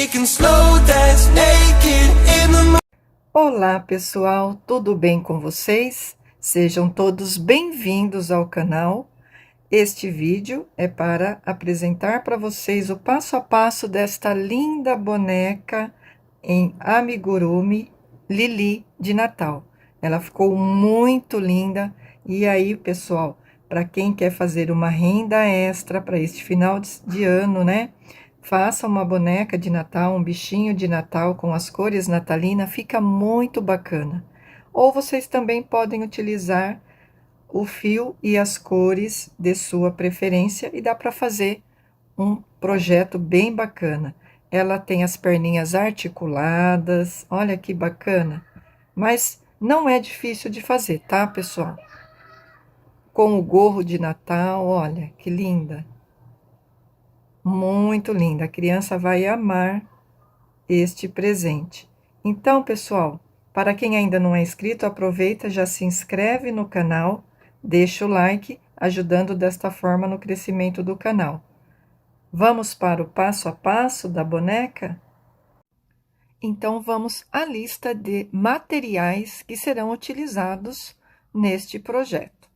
We can slow dance naked in the Olá pessoal, tudo bem com vocês? Sejam todos bem-vindos ao canal. Este vídeo é para apresentar para vocês o passo a passo desta linda boneca em amigurumi Lili de Natal. Ela ficou muito linda. E aí, pessoal, para quem quer fazer uma renda extra para este final de ano, né? Faça uma boneca de Natal, um bichinho de Natal com as cores natalinas, fica muito bacana. Ou vocês também podem utilizar o fio e as cores de sua preferência e dá para fazer um projeto bem bacana. Ela tem as perninhas articuladas, olha que bacana. Mas não é difícil de fazer, tá, pessoal? Com o gorro de Natal, olha que linda. Muito linda, a criança vai amar este presente. Então, pessoal, para quem ainda não é inscrito, aproveita, já se inscreve no canal, deixa o like, ajudando desta forma no crescimento do canal. Vamos para o passo a passo da boneca? Então, vamos à lista de materiais que serão utilizados neste projeto.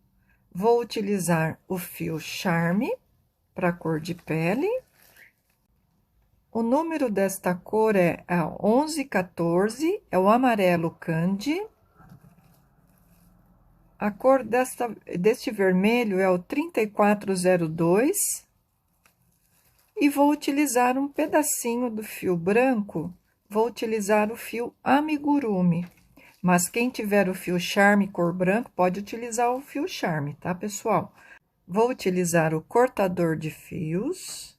Vou utilizar o fio Charme para cor de pele. O número desta cor é a 1114, é o amarelo candy. A cor deste vermelho é o 3402. E vou utilizar um pedacinho do fio branco, vou utilizar o fio amigurumi. Mas quem tiver o fio Charme cor branco, pode utilizar o fio Charme, tá, pessoal? Vou utilizar o cortador de fios,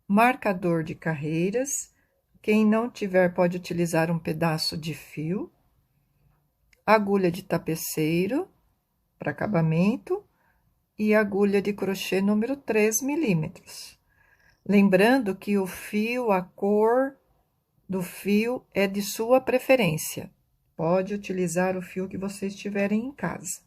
marcador de carreiras. Quem não tiver, pode utilizar um pedaço de fio, agulha de tapeceiro para acabamento e agulha de crochê número 3 milímetros. Lembrando que o fio, a cor do fio é de sua preferência. Pode utilizar o fio que vocês tiverem em casa.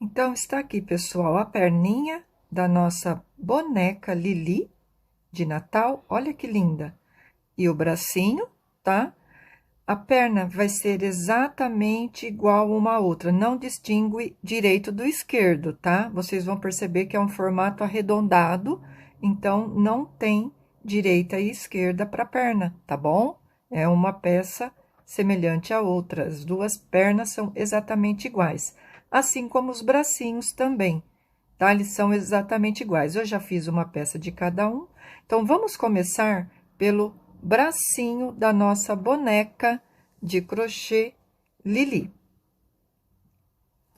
Então, está aqui, pessoal, a perninha da nossa boneca Lili de Natal. Olha que linda! E o bracinho, tá? A perna vai ser exatamente igual uma à outra, não distingue direito do esquerdo, tá? Vocês vão perceber que é um formato arredondado, então não tem direita e esquerda para a perna, tá bom? É uma peça semelhante à outra, as duas pernas são exatamente iguais, assim como os bracinhos também, tá? Eles são exatamente iguais. Eu já fiz uma peça de cada um, então vamos começar pelo bracinho da nossa boneca de crochê Lili.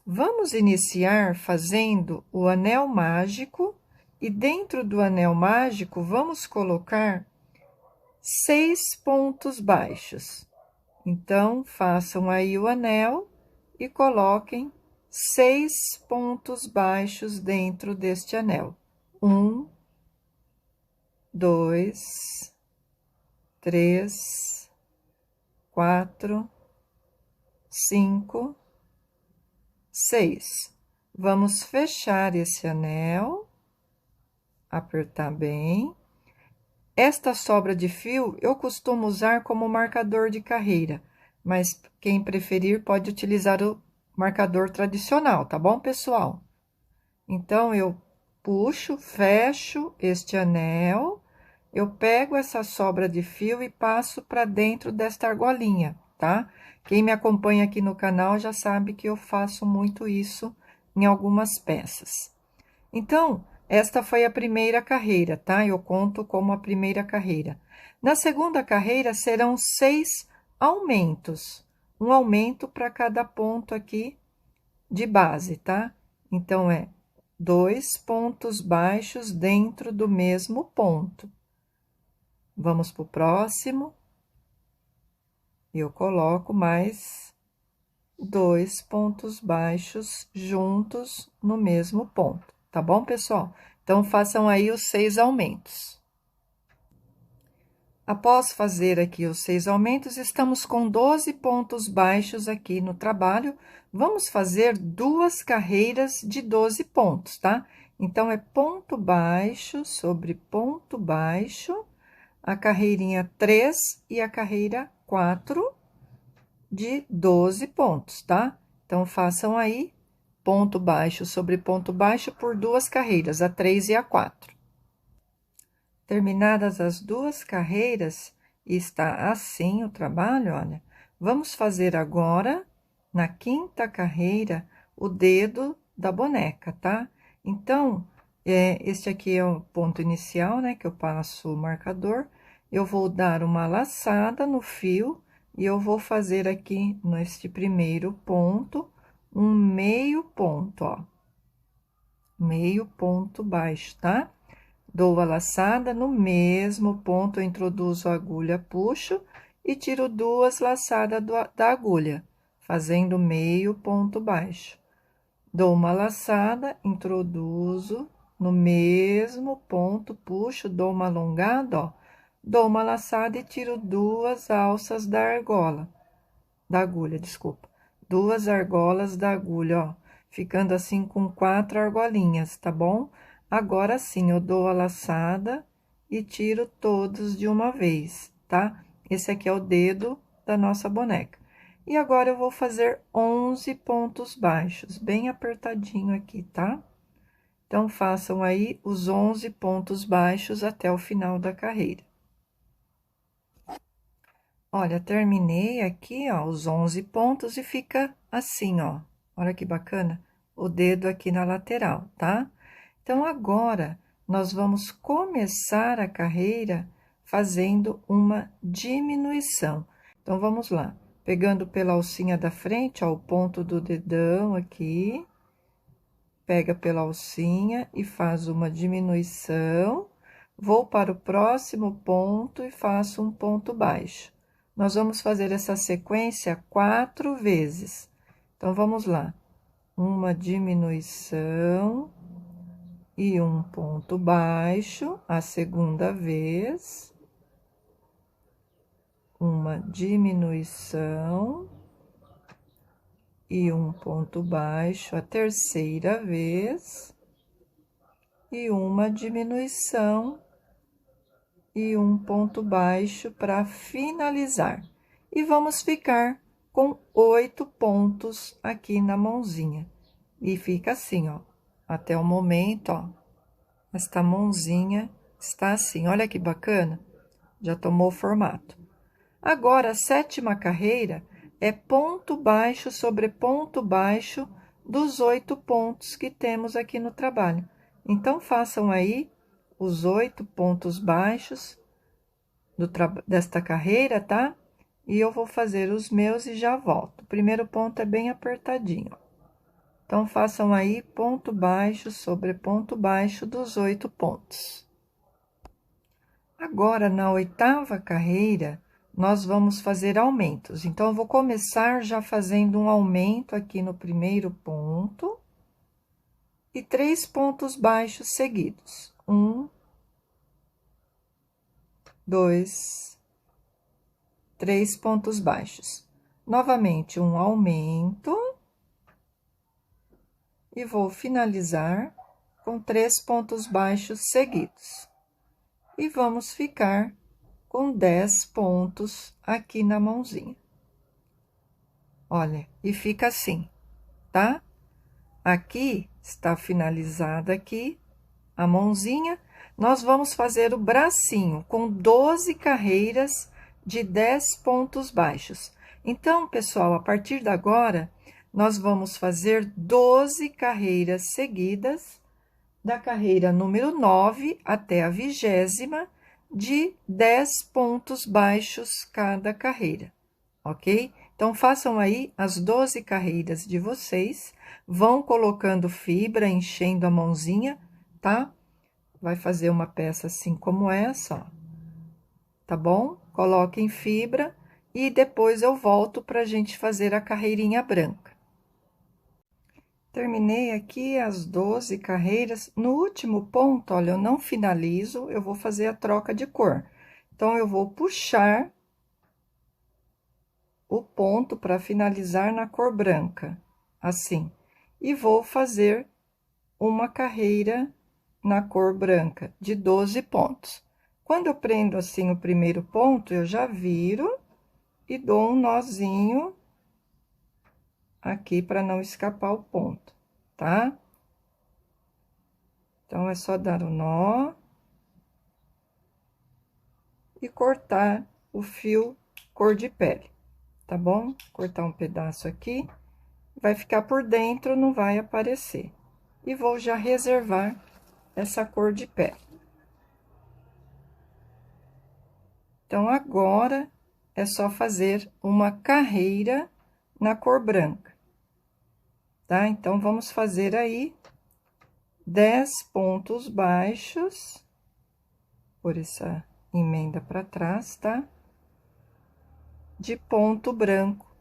Vamos iniciar fazendo o anel mágico e dentro do anel mágico vamos colocar 6 pontos baixos. Então, façam aí o anel e coloquem 6 pontos baixos dentro deste anel. 1, 2, 3, 4, 5, 6. Vamos fechar esse anel, apertar bem. Esta sobra de fio eu costumo usar como marcador de carreira, mas quem preferir pode utilizar o marcador tradicional, tá bom, pessoal? Então, eu puxo, fecho este anel. Eu pego essa sobra de fio e passo para dentro desta argolinha, tá? Quem me acompanha aqui no canal já sabe que eu faço muito isso em algumas peças. Então, esta foi a primeira carreira, tá? Eu conto como a primeira carreira. Na segunda carreira, serão 6 aumentos. Um aumento para cada ponto aqui de base, tá? Então, é 2 pontos baixos dentro do mesmo ponto. Vamos para o próximo. Eu coloco mais 2 pontos baixos juntos no mesmo ponto, tá bom, pessoal? Então, façam aí os 6 aumentos. Após fazer aqui os 6 aumentos, estamos com 12 pontos baixos aqui no trabalho. Vamos fazer 2 carreiras de 12 pontos, tá? Então, é ponto baixo sobre ponto baixo, a carreirinha 3 e a carreira 4 de 12 pontos, tá? Então, façam aí ponto baixo sobre ponto baixo por 2 carreiras, a 3 e a 4. Terminadas as 2 carreiras, está assim o trabalho, olha. Vamos fazer agora, na 5ª carreira, o dedo da boneca, tá? Então, este aqui é o ponto inicial, né, que eu passo o marcador. Eu vou dar uma laçada no fio e eu vou fazer aqui, neste primeiro ponto, um meio ponto, ó. Meio ponto baixo, tá? Dou a laçada, no mesmo ponto eu introduzo a agulha, puxo e tiro 2 laçadas da agulha, fazendo meio ponto baixo. Dou uma laçada, introduzo no mesmo ponto, puxo, dou uma alongada, ó. Dou uma laçada e tiro 2 alças da argola, da agulha, desculpa. 2 argolas da agulha, ó, ficando assim com 4 argolinhas, tá bom? Agora sim, eu dou a laçada e tiro todos de uma vez, tá? Esse aqui é o dedo da nossa boneca. E agora, eu vou fazer 11 pontos baixos, bem apertadinho aqui, tá? Então, façam aí os 11 pontos baixos até o final da carreira. Olha, terminei aqui, ó, os 11 pontos e fica assim, ó. Olha que bacana, o dedo aqui na lateral, tá? Então, agora, nós vamos começar a carreira fazendo uma diminuição. Então, vamos lá. Pegando pela alcinha da frente, ó, o ponto do dedão aqui. Pega pela alcinha e faz uma diminuição. Vou para o próximo ponto e faço um ponto baixo. Nós vamos fazer essa sequência 4 vezes. Então, vamos lá. Uma diminuição e um ponto baixo, a segunda vez, uma diminuição e um ponto baixo, a terceira vez, e uma diminuição e um ponto baixo para finalizar. E vamos ficar com 8 pontos aqui na mãozinha. E fica assim, ó, até o momento, ó. Esta mãozinha está assim, olha que bacana, já tomou formato. Agora, a 7ª carreira é ponto baixo sobre ponto baixo dos 8 pontos que temos aqui no trabalho. Então, façam aí os 8 pontos baixos desta carreira, tá? E eu vou fazer os meus e já volto. O primeiro ponto é bem apertadinho, ó. Então, façam aí ponto baixo sobre ponto baixo dos 8 pontos. Agora, na 8ª carreira, nós vamos fazer aumentos. Então, eu vou começar já fazendo um aumento aqui no primeiro ponto. E 3 pontos baixos seguidos. 1, 2, 3 pontos baixos. Novamente, um aumento. E vou finalizar com 3 pontos baixos seguidos. E vamos ficar com 10 pontos aqui na mãozinha. Olha, e fica assim, tá? Aqui está finalizada aqui a mãozinha. Nós vamos fazer o bracinho com 12 carreiras de 10 pontos baixos. Então, pessoal, a partir de agora, nós vamos fazer 12 carreiras seguidas, da carreira número 9 até a 20ª, de 10 pontos baixos cada carreira, ok? Então, façam aí as 12 carreiras de vocês, vão colocando fibra, enchendo a mãozinha, tá? Vai fazer uma peça assim como essa, ó, tá bom? Coloquem fibra e depois eu volto pra gente fazer a carreirinha branca. Terminei aqui as 12 carreiras. No último ponto, olha, eu não finalizo, eu vou fazer a troca de cor. Então, eu vou puxar o ponto para finalizar na cor branca, assim. E vou fazer uma carreira na cor branca, de 12 pontos. Quando eu prendo assim o primeiro ponto, eu já viro e dou um nozinho aqui para não escapar o ponto, tá? Então, é só dar o nó e cortar o fio cor de pele, tá bom? Cortar um pedaço aqui, vai ficar por dentro, não vai aparecer. E vou já reservar essa cor de pele. Então, agora, é só fazer uma carreira na cor branca, tá? Então, vamos fazer aí 10 pontos baixos, por essa emenda para trás, tá? De ponto branco,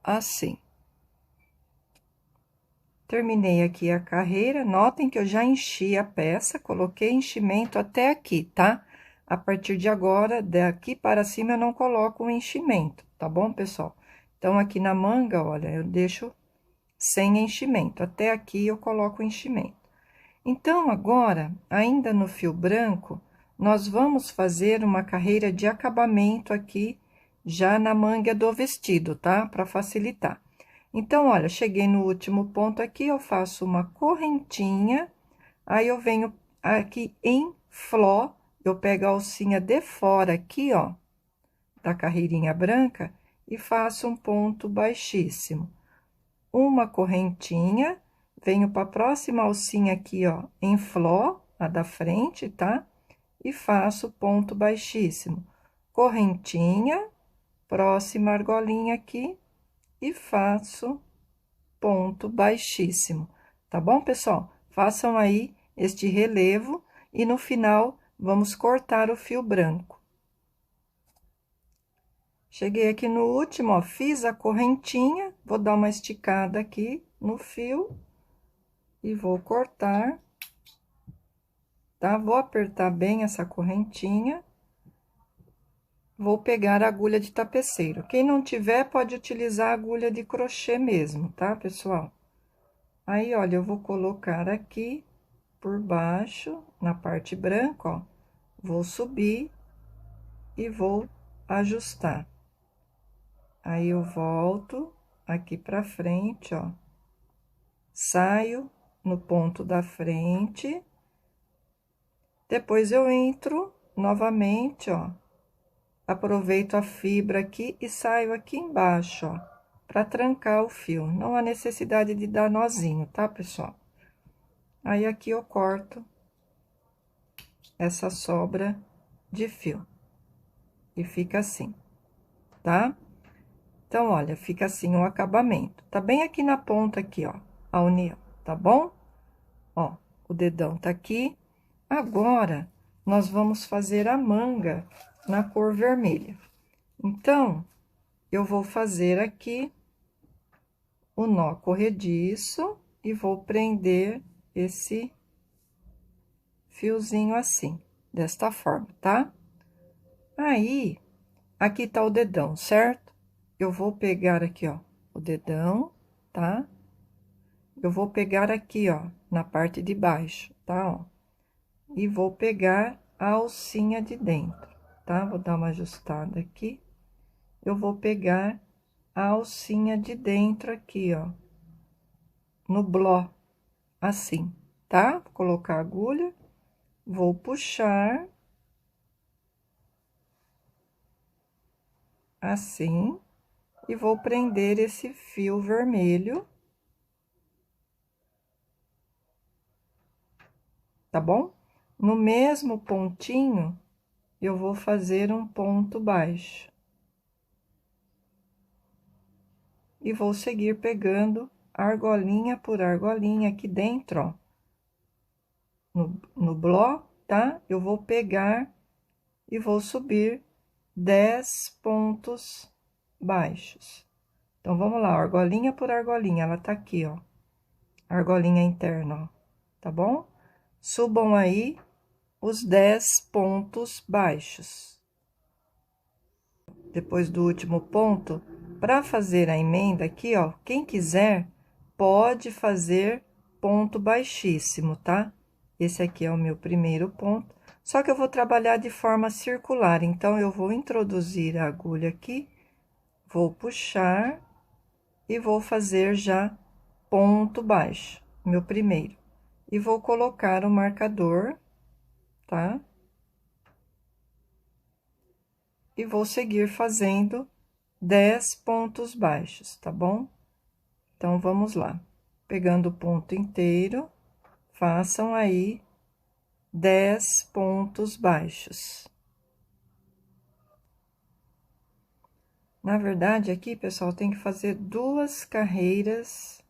assim. Terminei aqui a carreira, notem que eu já enchi a peça, coloquei enchimento até aqui, tá? A partir de agora, daqui para cima, eu não coloco o enchimento, tá bom, pessoal? Então, aqui na manga, olha, eu deixo sem enchimento, até aqui eu coloco o enchimento. Então, agora, ainda no fio branco, nós vamos fazer uma carreira de acabamento aqui, já na manga do vestido, tá? Para facilitar. Então, olha, cheguei no último ponto aqui, eu faço uma correntinha, aí eu venho aqui em flor, eu pego a alcinha de fora aqui, ó, da carreirinha branca, e faço um ponto baixíssimo. Uma correntinha, venho para a próxima alcinha aqui, ó, em flor, a da frente, tá? E faço ponto baixíssimo. Correntinha, próxima argolinha aqui, e faço ponto baixíssimo, tá bom, pessoal? Façam aí este relevo e no final vamos cortar o fio branco. Cheguei aqui no último, ó, fiz a correntinha, vou dar uma esticada aqui no fio e vou cortar, tá? Vou apertar bem essa correntinha. Vou pegar a agulha de tapeceiro. Quem não tiver, pode utilizar a agulha de crochê mesmo, tá, pessoal? Aí, olha, eu vou colocar aqui por baixo, na parte branca, ó. Vou subir e vou ajustar. Aí, eu volto aqui pra frente, ó. Saio no ponto da frente. Depois, eu entro novamente, ó. Aproveito a fibra aqui e saio aqui embaixo, ó, para trancar o fio. Não há necessidade de dar nozinho, tá, pessoal? Aí, aqui eu corto essa sobra de fio. E fica assim, tá? Então, olha, fica assim o acabamento. Tá bem aqui na ponta aqui, ó, a união, tá bom? Ó, o dedão tá aqui. Agora, nós vamos fazer a manga na cor vermelha. Então, eu vou fazer aqui o nó corrediço e vou prender esse fiozinho assim, desta forma, tá? Aí, aqui tá o dedão, certo? Eu vou pegar aqui, ó, o dedão, tá? Eu vou pegar aqui, ó, na parte de baixo, tá, ó? E vou pegar a alcinha de dentro, tá? Vou dar uma ajustada aqui. Eu vou pegar a alcinha de dentro aqui, ó, no bló, assim, tá? Vou colocar a agulha, vou puxar, assim, e vou prender esse fio vermelho, tá bom? No mesmo pontinho, eu vou fazer um ponto baixo. E vou seguir pegando argolinha por argolinha aqui dentro, ó. No bló, tá? Eu vou pegar e vou subir 10 pontos baixos. Então, vamos lá, argolinha por argolinha, ela tá aqui, ó. Argolinha interna, ó, tá bom? Subam aí os 10 pontos baixos. Depois do último ponto, para fazer a emenda aqui, ó, quem quiser pode fazer ponto baixíssimo, tá? Esse aqui é o meu primeiro ponto, só que eu vou trabalhar de forma circular, então, eu vou introduzir a agulha aqui, vou puxar e vou fazer já ponto baixo, meu primeiro. E vou colocar o marcador, tá? E vou seguir fazendo 10 pontos baixos, tá bom? Então, vamos lá. Pegando o ponto inteiro, façam aí 10 pontos baixos. Na verdade, aqui, pessoal, tem que fazer 2 carreiras,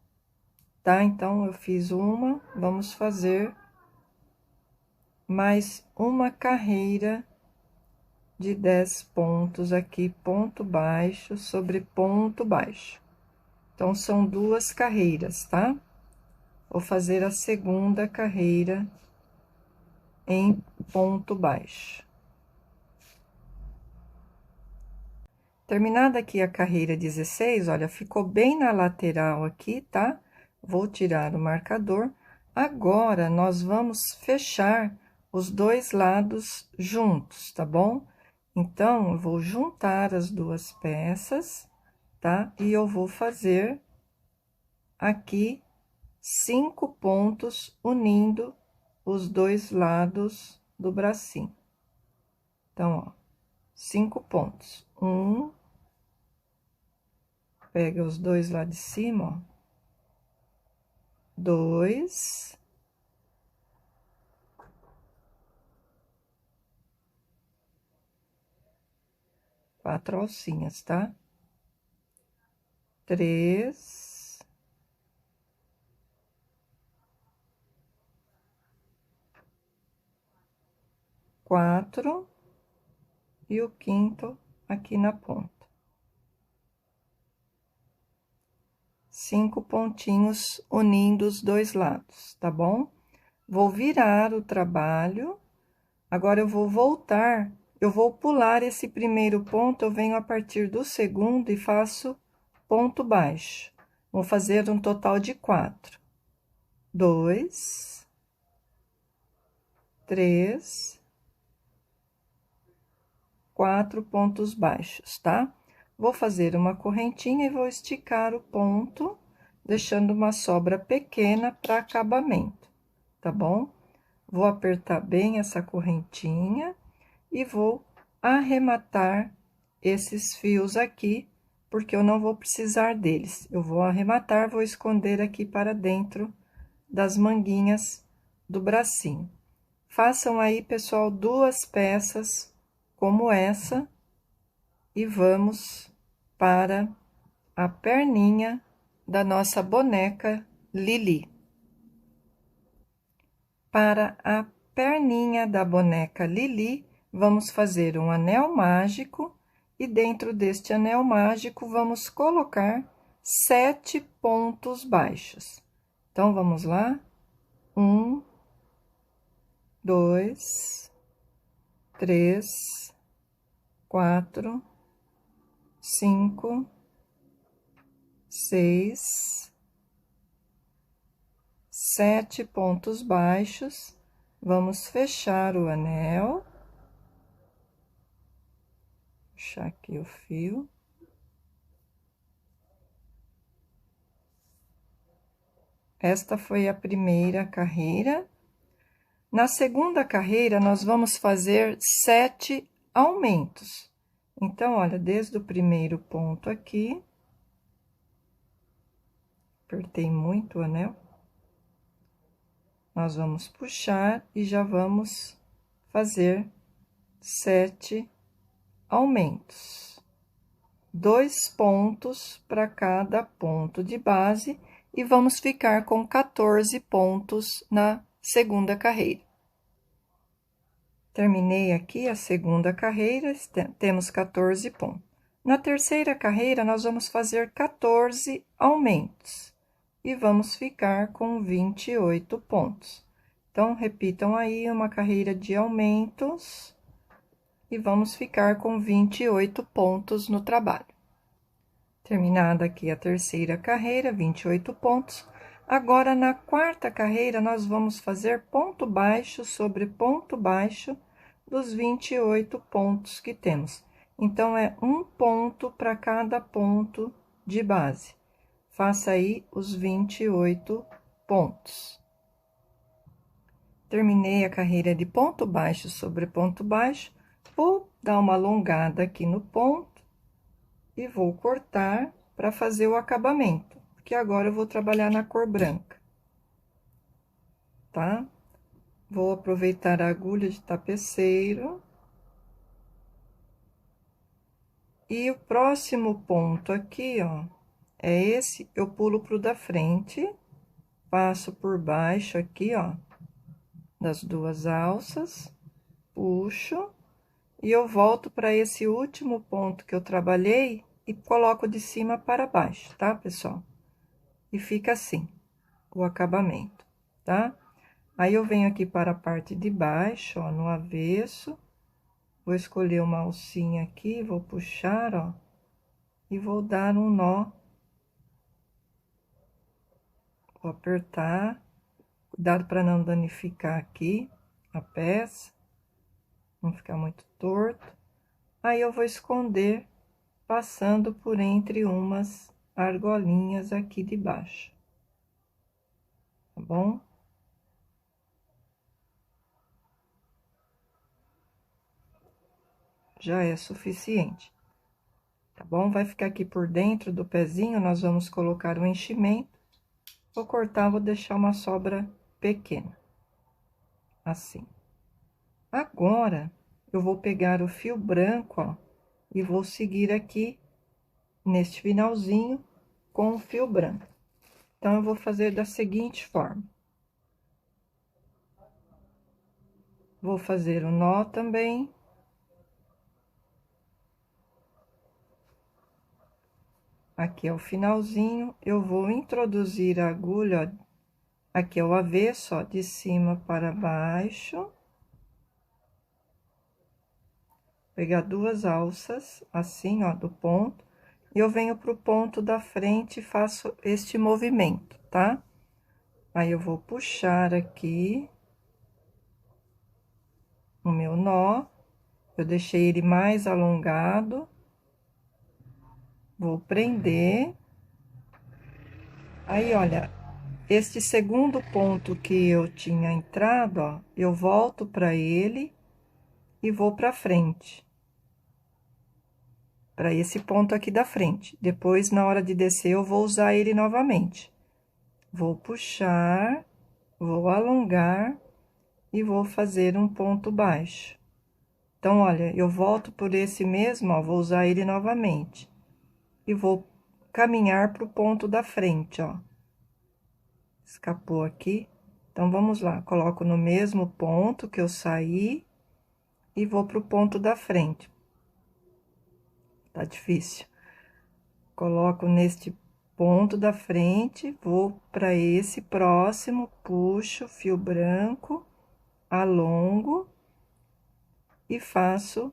tá? Então, eu fiz uma, vamos fazer mais uma carreira de 10 pontos aqui, ponto baixo sobre ponto baixo. Então, são 2 carreiras, tá? Vou fazer a segunda carreira em ponto baixo. Terminada aqui a carreira 16, olha, ficou bem na lateral aqui, tá? Vou tirar o marcador. Agora, nós vamos fechar os 2 lados juntos, tá bom? Então, eu vou juntar as 2 peças, tá? E eu vou fazer aqui 5 pontos unindo os 2 lados do bracinho. Então, ó, 5 pontos. Pega os 2 lá de cima, ó. 2. Quatro alcinhas, tá? 3. 4. E o quinto aqui na ponta. 5 pontinhos unindo os 2 lados, tá bom? Vou virar o trabalho. Agora, eu vou voltar, eu vou pular esse primeiro ponto, eu venho a partir do segundo e faço ponto baixo. Vou fazer um total de 4. 2, 3, 4 pontos baixos, tá? Vou fazer uma correntinha e vou esticar o ponto, deixando uma sobra pequena para acabamento, tá bom? Vou apertar bem essa correntinha e vou arrematar esses fios aqui, porque eu não vou precisar deles. Eu vou arrematar, vou esconder aqui para dentro das manguinhas do bracinho. Façam aí, pessoal, 2 peças como essa e vamos para a perninha da nossa boneca Lili. Para a perninha da boneca Lili, vamos fazer um anel mágico e dentro deste anel mágico vamos colocar 7 pontos baixos. Então, vamos lá. 1, 2, 3, 4, 5, 6, 7 pontos baixos. Vamos fechar o anel. Puxar aqui o fio. Esta foi a primeira carreira. Na segunda carreira, nós vamos fazer 7 aumentos. Então, olha, desde o primeiro ponto aqui, apertei muito o anel, nós vamos puxar e já vamos fazer 7 aumentos. 2 pontos para cada ponto de base e vamos ficar com 14 pontos na segunda carreira. Terminei aqui a segunda carreira, temos 14 pontos. Na terceira carreira, nós vamos fazer 14 aumentos e vamos ficar com 28 pontos. Então, repitam aí uma carreira de aumentos e vamos ficar com 28 pontos no trabalho. Terminada aqui a terceira carreira, 28 pontos, Agora, na quarta carreira, nós vamos fazer ponto baixo sobre ponto baixo dos 28 pontos que temos. Então, é um ponto para cada ponto de base. Faça aí os 28 pontos. Terminei a carreira de ponto baixo sobre ponto baixo, vou dar uma alongada aqui no ponto e vou cortar para fazer o acabamento, porque agora eu vou trabalhar na cor branca, tá? Vou aproveitar a agulha de tapeceiro. E o próximo ponto aqui, ó, é esse, eu pulo pro da frente, passo por baixo aqui, ó, das duas alças, puxo, e eu volto para esse último ponto que eu trabalhei e coloco de cima para baixo, tá, pessoal? E fica assim, o acabamento, tá? Aí, eu venho aqui para a parte de baixo, ó, no avesso, vou escolher uma alcinha aqui, vou puxar, ó, e vou dar um nó. Vou apertar, cuidado para não danificar aqui a peça, não ficar muito torto. Aí, eu vou esconder, passando por entre umas argolinhas aqui de baixo, tá bom? Já é suficiente, tá bom? Vai ficar aqui por dentro do pezinho, nós vamos colocar o enchimento. Vou cortar, vou deixar uma sobra pequena, assim. Agora, eu vou pegar o fio branco, ó, e vou seguir aqui neste finalzinho com o fio branco. Então, eu vou fazer da seguinte forma. Vou fazer o nó também. Aqui é o finalzinho, eu vou introduzir a agulha, ó, aqui é o avesso, ó, de cima para baixo. Pegar duas alças, assim, ó, do ponto, e eu venho pro ponto da frente e faço este movimento, tá? Aí, eu vou puxar aqui o meu nó, eu deixei ele mais alongado, vou prender. Aí, olha, este segundo ponto que eu tinha entrado, ó, eu volto para ele e vou para frente. Para esse ponto aqui da frente. Depois, na hora de descer, eu vou usar ele novamente. Vou puxar, vou alongar e vou fazer um ponto baixo. Então, olha, eu volto por esse mesmo, ó, vou usar ele novamente. E vou caminhar pro ponto da frente, ó. Escapou aqui. Então, vamos lá, coloco no mesmo ponto que eu saí e vou pro ponto da frente. Tá difícil. Coloco neste ponto da frente, vou para esse próximo, puxo fio branco, alongo e faço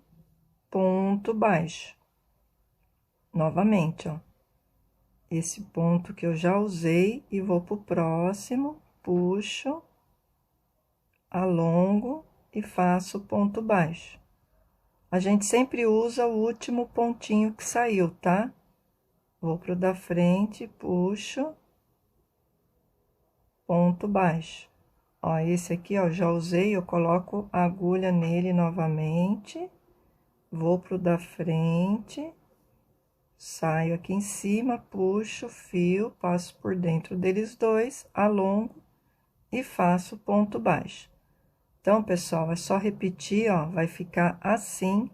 ponto baixo. Novamente, ó. Esse ponto que eu já usei e vou pro próximo, puxo, alongo e faço ponto baixo. A gente sempre usa o último pontinho que saiu, tá? Vou pro da frente, puxo, ponto baixo. Ó, esse aqui, ó, já usei, eu coloco a agulha nele novamente, vou pro da frente, saio aqui em cima, puxo o fio, passo por dentro deles dois, alongo e faço ponto baixo. Então, pessoal, é só repetir, ó, vai ficar assim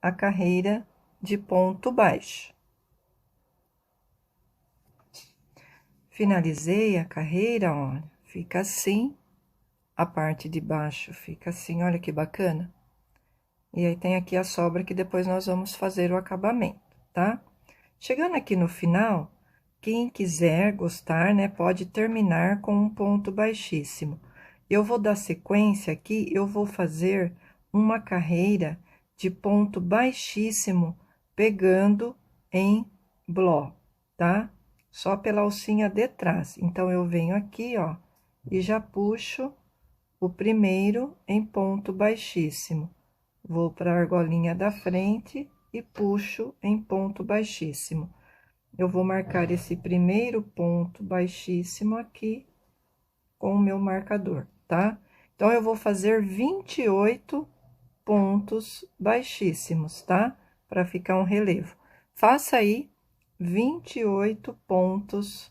a carreira de ponto baixo. Finalizei a carreira, ó, fica assim, a parte de baixo fica assim, olha que bacana. E aí, tem aqui a sobra que depois nós vamos fazer o acabamento, tá? Chegando aqui no final, quem quiser gostar, né, pode terminar com um ponto baixíssimo. Eu vou dar sequência aqui, eu vou fazer uma carreira de ponto baixíssimo, pegando em bló, tá? só pela alcinha de trás. Então, eu venho aqui, ó, e já puxo o primeiro em ponto baixíssimo. Vou para a argolinha da frente e puxo em ponto baixíssimo. Eu vou marcar esse primeiro ponto baixíssimo aqui com o meu marcador, tá? Então, eu vou fazer 28 pontos baixíssimos, tá? Para ficar um relevo. Faça aí 28 pontos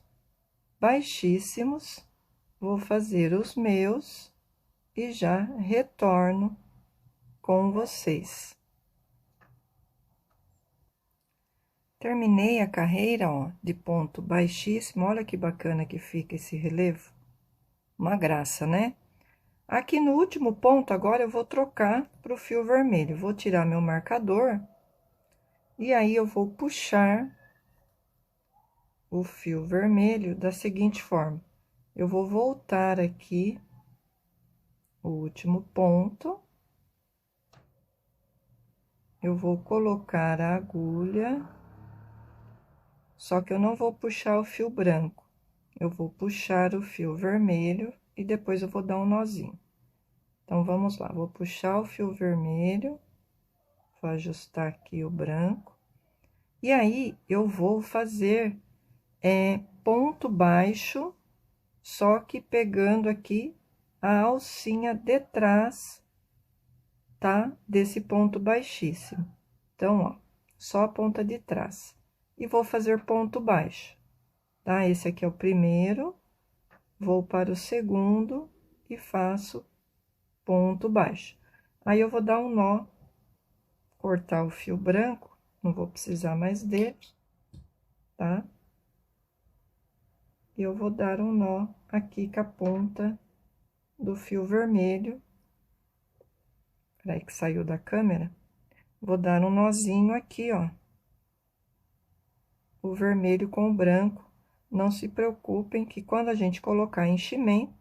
baixíssimos. Vou fazer os meus e já retorno com vocês. Terminei a carreira, ó, de ponto baixíssimo. Olha que bacana que fica esse relevo. Uma graça, né? Aqui no último ponto, agora eu vou trocar para o fio vermelho. Vou tirar meu marcador e aí eu vou puxar o fio vermelho da seguinte forma. Eu vou voltar aqui o último ponto. Eu vou colocar a agulha, só que eu não vou puxar o fio branco. Eu vou puxar o fio vermelho e depois eu vou dar um nozinho. Então, vamos lá, vou puxar o fio vermelho, vou ajustar aqui o branco. E aí, eu vou fazer ponto baixo, só que pegando aqui a alcinha de trás, tá? Desse ponto baixíssimo. Então, ó, só a ponta de trás. E vou fazer ponto baixo, tá? Esse aqui é o primeiro, vou para o segundo e faço ponto baixo. Aí, eu vou dar um nó, cortar o fio branco, não vou precisar mais dele, tá? E eu vou dar um nó aqui com a ponta do fio vermelho. Peraí que saiu da câmera. Vou dar um nozinho aqui, ó. O vermelho com o branco. Não se preocupem que quando a gente colocar enchimento,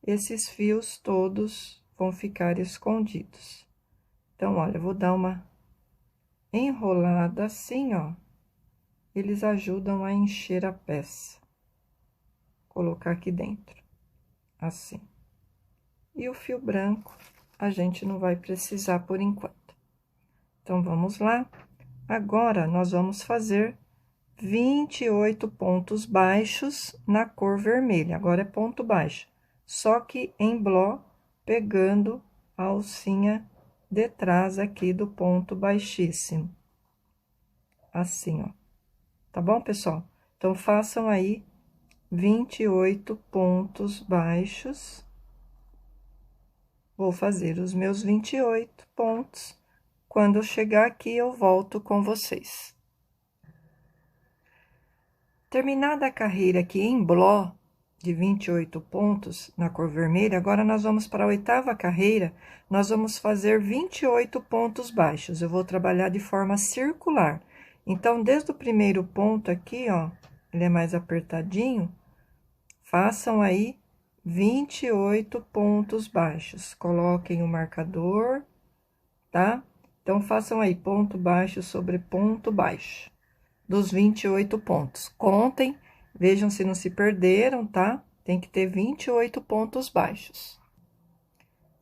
esses fios todos vão ficar escondidos. Então, olha, eu vou dar uma enrolada assim, ó. Eles ajudam a encher a peça. Colocar aqui dentro, assim. E o fio branco, a gente não vai precisar por enquanto. Então, vamos lá. Agora, nós vamos fazer 28 pontos baixos na cor vermelha. Agora, é ponto baixo. Só que em bló, pegando a alcinha de trás aqui do ponto baixíssimo. Assim, ó. Tá bom, pessoal? Então, façam aí 28 pontos baixos. Vou fazer os meus 28 pontos. Quando eu chegar aqui, eu volto com vocês. Terminada a carreira aqui em bló, de 28 pontos na cor vermelha, agora nós vamos para a oitava carreira, nós vamos fazer 28 pontos baixos. Eu vou trabalhar de forma circular. Então, desde o primeiro ponto aqui, ó, ele é mais apertadinho, façam aí 28 pontos baixos. Coloquem o marcador, tá? Então, façam aí ponto baixo sobre ponto baixo, dos 28 pontos. Contem, vejam se não se perderam, tá? Tem que ter 28 pontos baixos.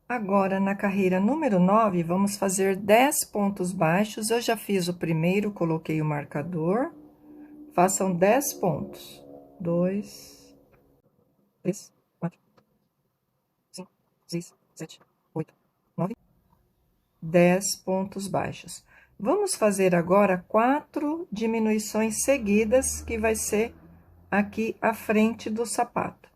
Agora, na carreira número 9, vamos fazer 10 pontos baixos. Eu já fiz o primeiro, coloquei o marcador. Façam 10 pontos. 2, 3, 4, 5, 6, 7, 8, 9, 10 pontos baixos. Vamos fazer agora 4 diminuições seguidas, que vai ser aqui à frente do sapato.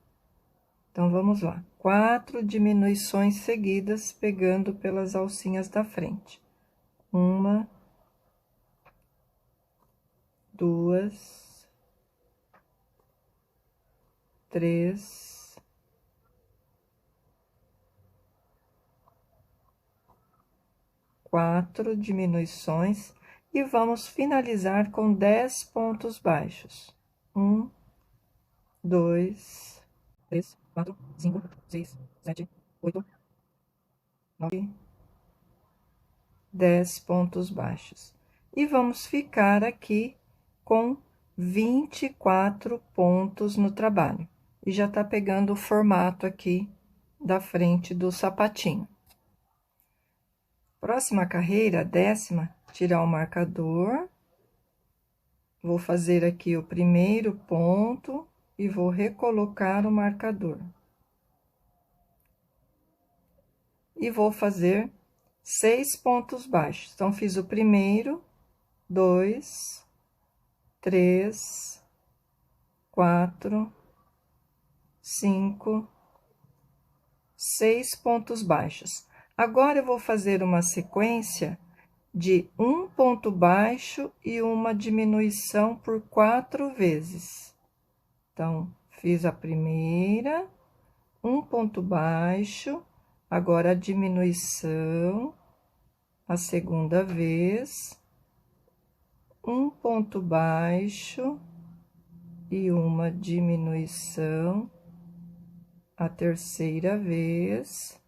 Então, vamos lá. 4 diminuições seguidas, pegando pelas alcinhas da frente. 1, 2, 3, 4 diminuições e vamos finalizar com 10 pontos baixos. 1, 2, 3, 4, 5, 6, 7, 8, 9, 10 pontos baixos. E vamos ficar aqui com 24 pontos no trabalho. E já tá pegando o formato aqui da frente do sapatinho. Próxima carreira, 10ª, tirar o marcador. Vou fazer aqui o primeiro ponto e vou recolocar o marcador. E vou fazer 6 pontos baixos. Então, fiz o primeiro, 2, 3, 4, 5, 6 pontos baixos. Agora, eu vou fazer uma sequência de um ponto baixo e uma diminuição por 4 vezes. Então, fiz a primeira, um ponto baixo, agora a diminuição, a segunda vez, um ponto baixo e uma diminuição, a terceira vez,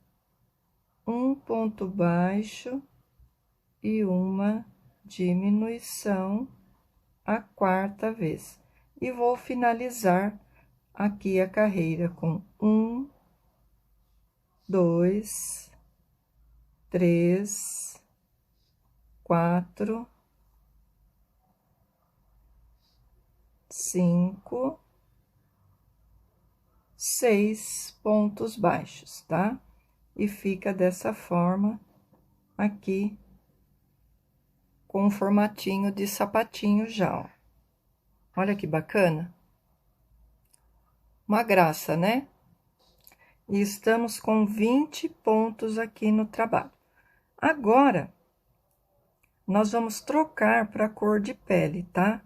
um ponto baixo e uma diminuição, a quarta vez. E vou finalizar aqui a carreira com 1, 2, 3, 4, 5, 6 pontos baixos, tá? E fica dessa forma aqui, com um formatinho de sapatinho já, ó. Olha que bacana. Uma graça, né? E estamos com 20 pontos aqui no trabalho. Agora, nós vamos trocar para a cor de pele, tá?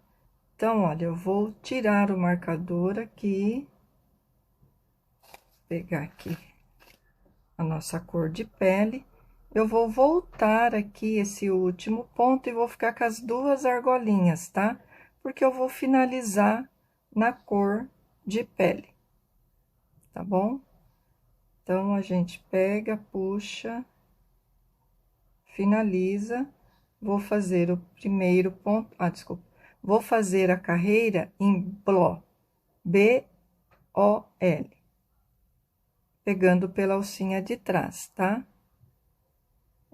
Então, olha, eu vou tirar o marcador aqui, pegar aqui a nossa cor de pele. Eu vou voltar aqui esse último ponto e vou ficar com as 2 argolinhas, tá? Porque eu vou finalizar na cor de pele, tá bom? Então, a gente pega, puxa, finaliza. Vou fazer o primeiro ponto, desculpa. Vou fazer a carreira em BLO, B-O-L, pegando pela alcinha de trás, tá?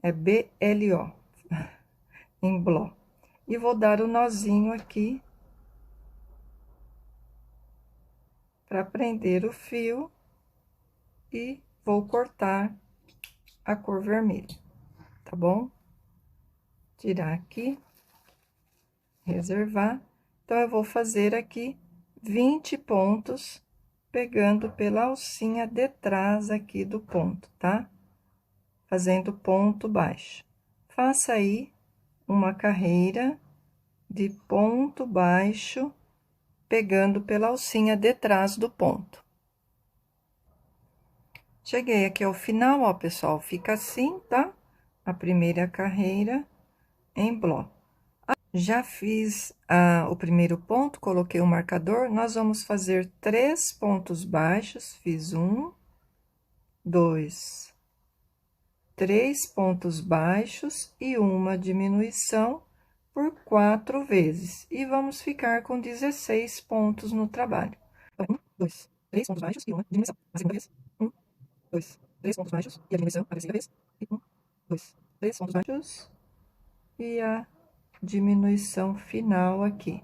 É B-L-O, em BLO. E vou dar o nozinho aqui, para prender o fio, e vou cortar a cor vermelha, tá bom? Tirar aqui, reservar. Então, eu vou fazer aqui 20 pontos, pegando pela alcinha de trás aqui do ponto, tá? Fazendo ponto baixo. Faça aí uma carreira de ponto baixo, pegando pela alcinha de trás do ponto. Cheguei aqui ao final, ó, pessoal, fica assim, tá? A primeira carreira em bloco. Já fiz o primeiro ponto, coloquei o marcador, nós vamos fazer 3 pontos baixos, fiz 1, 2, 3 pontos baixos e uma diminuição por 4 vezes. E vamos ficar com 16 pontos no trabalho. 1, 2, 3 pontos baixos e uma diminuição. A segunda vez, 1, 2, 3 pontos baixos e a diminuição a terceira vez. E 1, 2, 3 pontos baixos e a diminuição final aqui.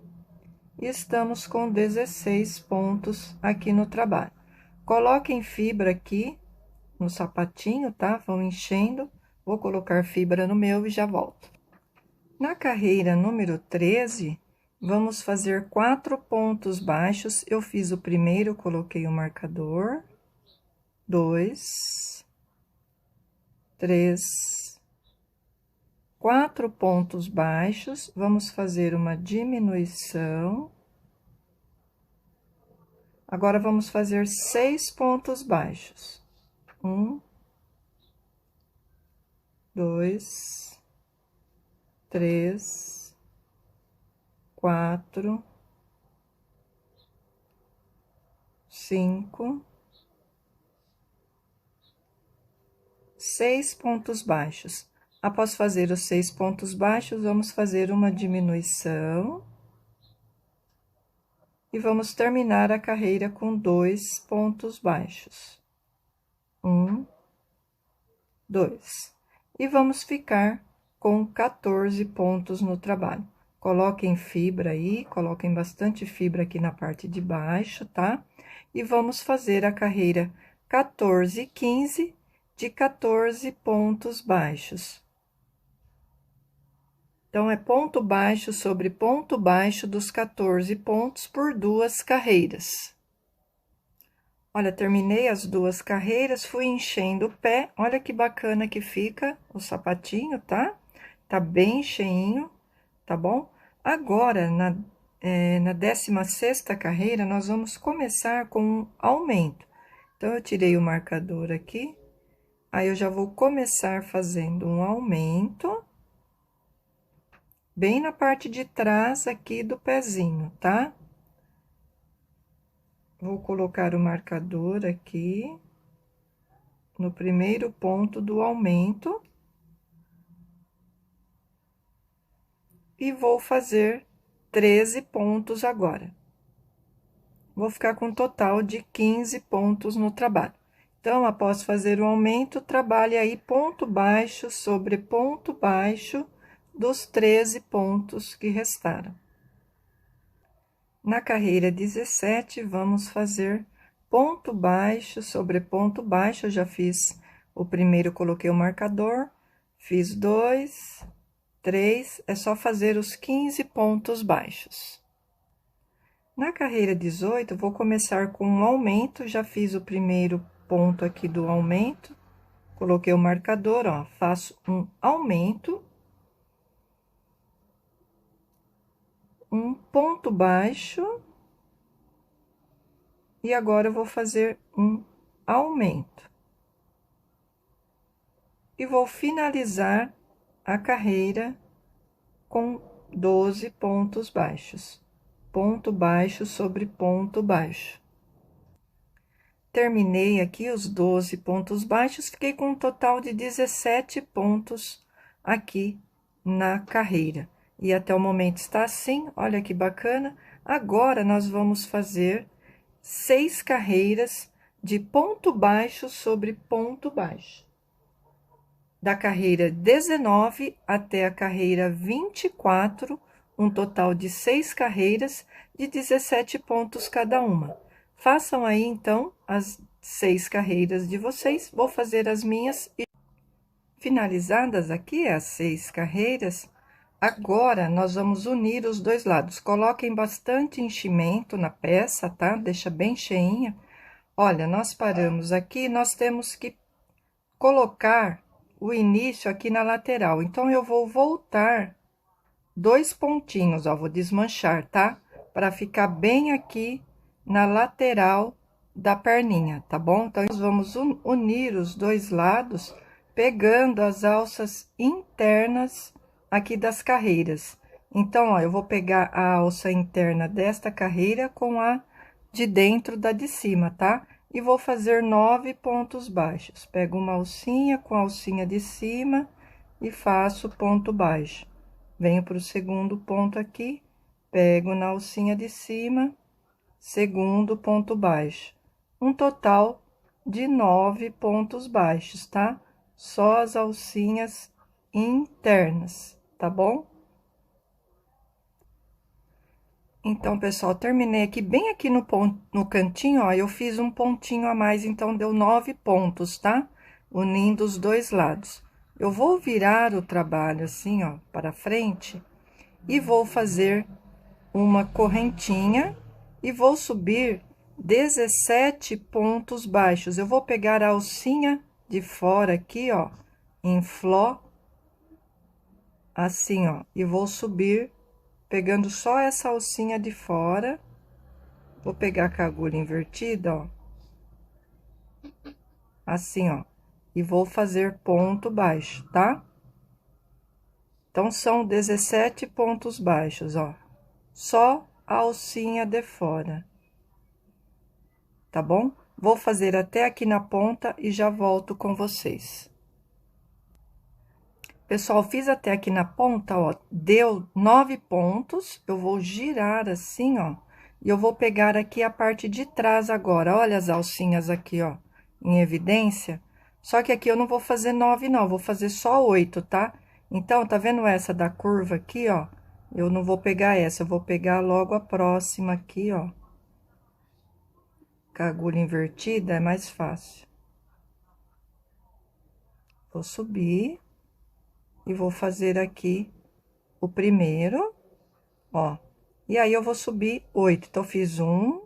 E estamos com 16 pontos aqui no trabalho. Coloquem fibra aqui no sapatinho, tá? Vão enchendo. Vou colocar fibra no meu e já volto. Na carreira número 13, vamos fazer 4 pontos baixos. Eu fiz o primeiro, coloquei o marcador. 2, 3, 4 pontos baixos, vamos fazer uma diminuição. Agora, vamos fazer 6 pontos baixos. 1, 2, 3, 4, 5, 6 pontos baixos. Após fazer os 6 pontos baixos, vamos fazer uma diminuição. e vamos terminar a carreira com 2 pontos baixos. 1, 2. E vamos ficar com 14 pontos no trabalho. Coloquem fibra aí, coloquem bastante fibra aqui na parte de baixo, tá? E vamos fazer a carreira 14 e 15 de 14 pontos baixos. Então, é ponto baixo sobre ponto baixo dos 14 pontos por 2 carreiras. Olha, terminei as 2 carreiras, fui enchendo o pé, olha que bacana que fica o sapatinho, tá? Tá bem cheinho, tá bom? Agora, na 16ª carreira, nós vamos começar com um aumento. Então, eu tirei o marcador aqui, aí eu já vou começar fazendo um aumento bem na parte de trás aqui do pezinho, tá? Vou colocar o marcador aqui no primeiro ponto do aumento e vou fazer 13 pontos agora. Vou ficar com um total de 15 pontos no trabalho. Então, após fazer o aumento, trabalhe aí ponto baixo sobre ponto baixo dos 13 pontos que restaram. Na carreira 17, vamos fazer ponto baixo sobre ponto baixo. Eu já fiz o primeiro, coloquei o marcador, fiz 2, 3, é só fazer os 15 pontos baixos. Na carreira 18, vou começar com um aumento, já fiz o primeiro ponto aqui do aumento, coloquei o marcador, ó, faço um aumento, um ponto baixo, e agora eu vou fazer um aumento. E vou finalizar a carreira com 12 pontos baixos. Ponto baixo sobre ponto baixo. Terminei aqui os 12 pontos baixos, fiquei com um total de 17 pontos aqui na carreira. E até o momento está assim, olha que bacana. Agora, nós vamos fazer 6 carreiras de ponto baixo sobre ponto baixo. Da carreira 19 até a carreira 24, um total de 6 carreiras de 17 pontos cada uma. Façam aí, então, as 6 carreiras de vocês. Vou fazer as minhas e finalizadas aqui as 6 carreiras. Agora, nós vamos unir os dois lados. Coloquem bastante enchimento na peça, tá? Deixa bem cheinha. Olha, nós paramos aqui, nós temos que colocar o início aqui na lateral. Então, eu vou voltar 2 pontinhos, ó, vou desmanchar, tá? Para ficar bem aqui na lateral da perninha, tá bom? Então, nós vamos unir os dois lados, pegando as alças internas aqui das carreiras. Então, ó, eu vou pegar a alça interna desta carreira com a de dentro da de cima, tá? E vou fazer 9 pontos baixos. Pego uma alcinha com a alcinha de cima e faço ponto baixo. Venho para o segundo ponto aqui, pego na alcinha de cima, segundo ponto baixo. Um total de 9 pontos baixos, tá? Só as alcinhas internas, tá bom? Então, pessoal, terminei aqui, bem aqui no cantinho, ó, eu fiz um pontinho a mais, então deu 9 pontos, tá? Unindo os dois lados. Eu vou virar o trabalho assim, ó, para frente, e vou fazer uma correntinha, e vou subir 17 pontos baixos. Eu vou pegar a alcinha de fora aqui, ó, em fló, assim, ó, e vou subir pegando só essa alcinha de fora. Vou pegar com a agulha invertida, ó, assim, ó, e vou fazer ponto baixo, tá? Então, são 17 pontos baixos, ó, só a alcinha de fora, tá bom? Vou fazer até aqui na ponta e já volto com vocês. Pessoal, fiz até aqui na ponta, ó, deu 9 pontos, eu vou girar assim, ó, E eu vou pegar aqui a parte de trás agora. Olha as alcinhas aqui, ó, em evidência. Só que aqui eu não vou fazer 9, não, vou fazer só 8, tá? Então, tá vendo essa da curva aqui, ó? Eu não vou pegar essa, eu vou pegar logo a próxima aqui, ó. Com a agulha invertida é mais fácil. Vou subir e vou fazer aqui o primeiro, ó. E aí, eu vou subir 8. Então, fiz 1,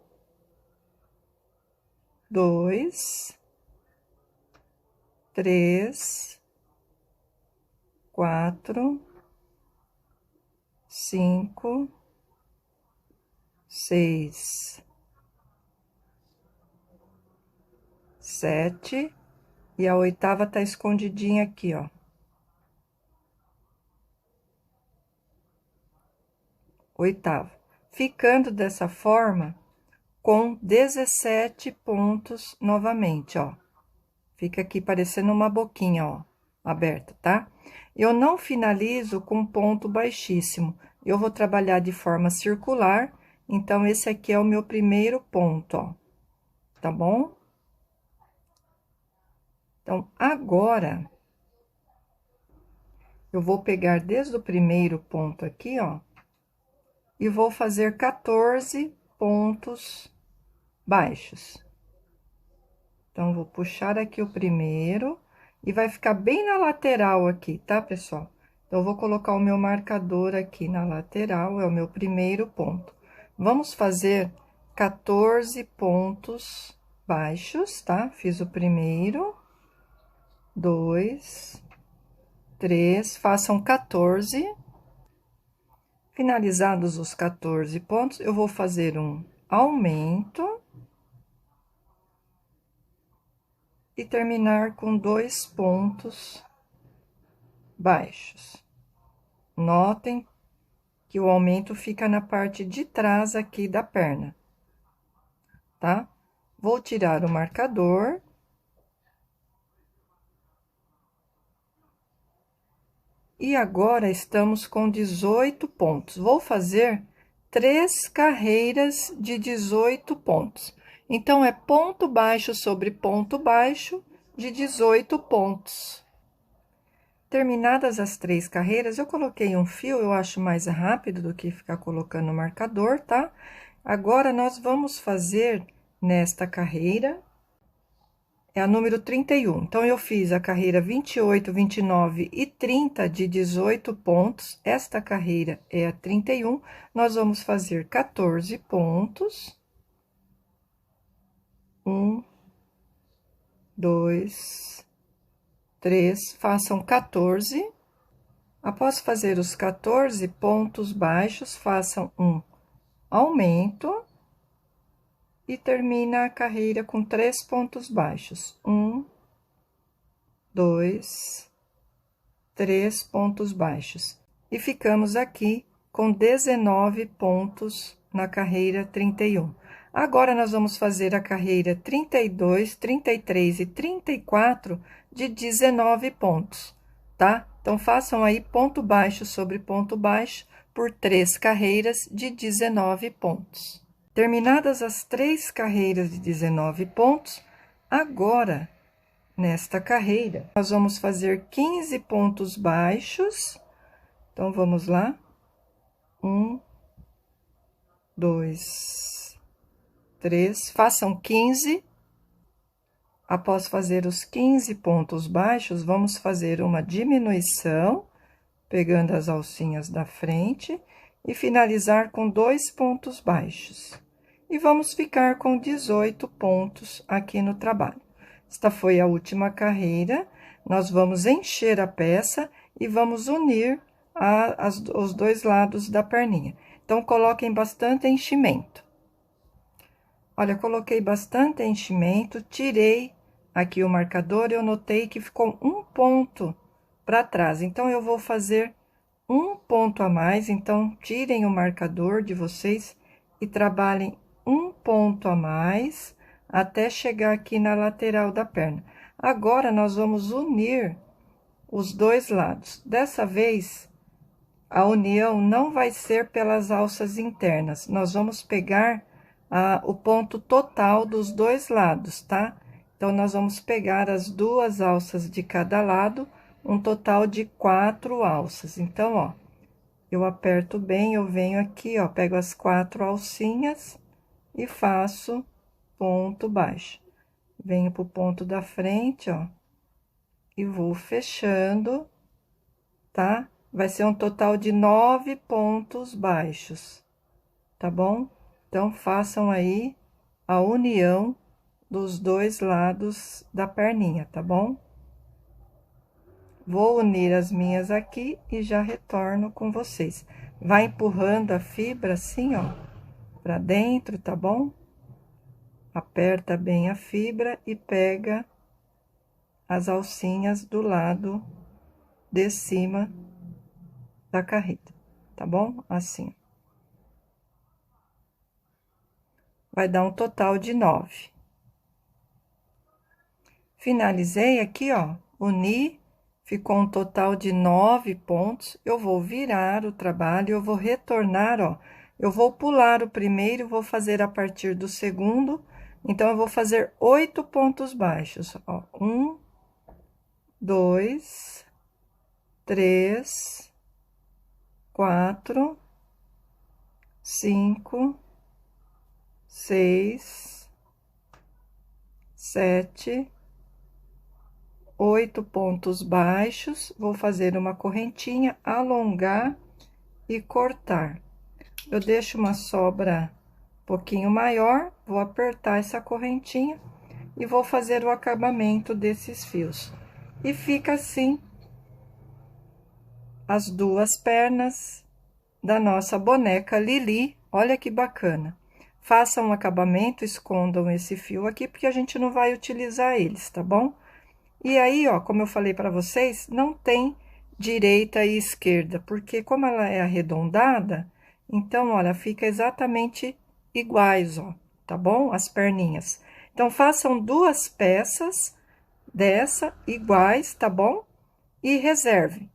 2, 3, 4, 5, 6, 7, e a oitava tá escondidinha aqui, ó. Oitava. Ficando dessa forma, com 17 pontos novamente, ó. Fica aqui parecendo uma boquinha, ó, aberta, tá? Eu não finalizo com ponto baixíssimo. Eu vou trabalhar de forma circular, então, esse aqui é o meu primeiro ponto, ó. Tá bom? Então, agora, eu vou pegar desde o primeiro ponto aqui, ó, e vou fazer 14 pontos baixos. Então, vou puxar aqui o primeiro e vai ficar bem na lateral aqui, tá, pessoal? Então, eu vou colocar o meu marcador aqui na lateral, é o meu primeiro ponto. Vamos fazer 14 pontos baixos, tá? Fiz o primeiro, 2, 3, façam 14. Finalizados os 14 pontos, eu vou fazer um aumento e terminar com 2 pontos baixos. Notem que o aumento fica na parte de trás aqui da perna, tá? Vou tirar o marcador. E agora, estamos com 18 pontos. Vou fazer 3 carreiras de 18 pontos. Então, é ponto baixo sobre ponto baixo de 18 pontos. Terminadas as 3 carreiras, eu coloquei um fio, eu acho mais rápido do que ficar colocando o marcador, tá? Agora, nós vamos fazer nesta carreira, é a número 31. Então, eu fiz a carreira 28, 29 e 30 de 18 pontos. Esta carreira é a 31. Nós vamos fazer 14 pontos. 1, 2, 3, façam 14. Após fazer os 14 pontos baixos, façam um aumento. E termina a carreira com 3 pontos baixos. 1, 2, 3 pontos baixos. E ficamos aqui com 19 pontos na carreira 31. Agora, nós vamos fazer a carreira 32, 33 e 34 de 19 pontos, tá? Então, façam aí ponto baixo sobre ponto baixo por 3 carreiras de 19 pontos. Terminadas as 3 carreiras de 19 pontos, agora, nesta carreira, nós vamos fazer 15 pontos baixos. Então, vamos lá. 1, 2, 3, façam 15. Após fazer os 15 pontos baixos, vamos fazer uma diminuição, pegando as alcinhas da frente, e finalizar com 2 pontos baixos. E vamos ficar com 18 pontos aqui no trabalho. Esta foi a última carreira. Nós vamos encher a peça e vamos unir os dois lados da perninha. Então, coloquem bastante enchimento. Olha, coloquei bastante enchimento, tirei aqui o marcador, eu notei que ficou um ponto para trás. Então, eu vou fazer um ponto a mais. Então, tirem o marcador de vocês e trabalhem um ponto a mais até chegar aqui na lateral da perna. Agora, nós vamos unir os dois lados. Dessa vez, a união não vai ser pelas alças internas, nós vamos pegar o ponto total dos dois lados, tá? Então, nós vamos pegar as duas alças de cada lado, um total de 4 alças. Então, ó, eu aperto bem, eu venho aqui, ó, pego as 4 alcinhas e faço ponto baixo. Venho pro ponto da frente, ó, e vou fechando, tá? Vai ser um total de 9 pontos baixos, tá bom? Então, façam aí a união dos dois lados da perninha, tá bom? Vou unir as minhas aqui e já retorno com vocês. Vai empurrando a fibra assim, ó, pra dentro, tá bom? Aperta bem a fibra e pega as alcinhas do lado de cima da carreta, tá bom? Assim. Vai dar um total de 9. Finalizei aqui, ó, uni, ficou um total de 9 pontos. Eu vou virar o trabalho, eu vou retornar, ó. Eu vou pular o primeiro, vou fazer a partir do segundo. Então, eu vou fazer 8 pontos baixos, ó. 1, 2, 3, 4, 5, 6, 7, 8 pontos baixos, vou fazer uma correntinha, alongar e cortar. Eu deixo uma sobra um pouquinho maior, vou apertar essa correntinha e vou fazer o acabamento desses fios. E fica assim as duas pernas da nossa boneca Lili. Olha que bacana. Façam um acabamento, escondam esse fio aqui, porque a gente não vai utilizar eles, tá bom? E aí, ó, como eu falei para vocês, não tem direita e esquerda, porque como ela é arredondada, então, olha, fica exatamente iguais, ó, tá bom? As perninhas. Então, façam 2 peças dessa iguais, tá bom? E reserve.